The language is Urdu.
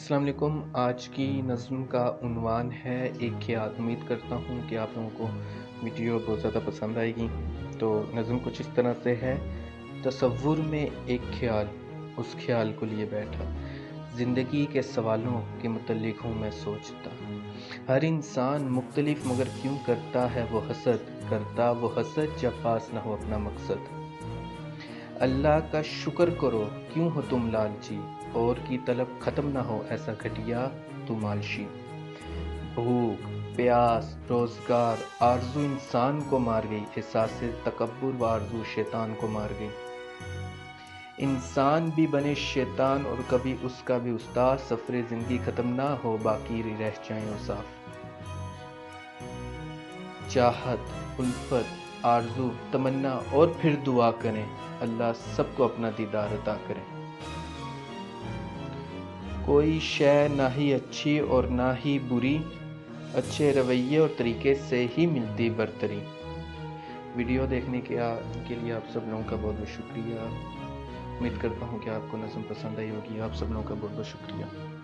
السلام علیکم۔ آج کی نظم کا عنوان ہے ایک خیال۔ امید کرتا ہوں کہ آپ لوگوں کو ویڈیو بہت زیادہ پسند آئے گی۔ تو نظم کچھ اس طرح سے ہے: تصور میں ایک خیال اس خیال کو لیے بیٹھا، زندگی کے سوالوں کے متعلق ہوں میں سوچتا۔ ہر انسان مختلف مگر کیوں کرتا ہے وہ حسد، کرتا وہ حسد جب پاس نہ ہو اپنا مقصد۔ اللہ کا شکر کرو کیوں ہو تم لالچی، اور کی طلب ختم نہ ہو ایسا گھٹیا تو مالشی۔ بھوک، پیاس، روزگار، آرزو انسان کو مار گئی، احساس تکبر و آرزو شیطان کو مار گئی۔ انسان بھی بنے شیطان اور کبھی اس کا بھی استاد، سفر زندگی ختم نہ ہو باقی رہ جائیں اوصاف۔ چاہت، الفت، آرزو، تمنا اور پھر دعا کریں، اللہ سب کو اپنا دیدار عطا کریں۔ کوئی شے نہ ہی اچھی اور نہ ہی بری، اچھے رویے اور طریقے سے ہی ملتی برتری۔ ویڈیو دیکھنے کے لیے آپ سب لوگوں کا بہت بہت شکریہ۔ امید کرتا ہوں کہ آپ کو نظم پسند آئی ہوگی۔ آپ سب لوگوں کا بہت بہت شکریہ۔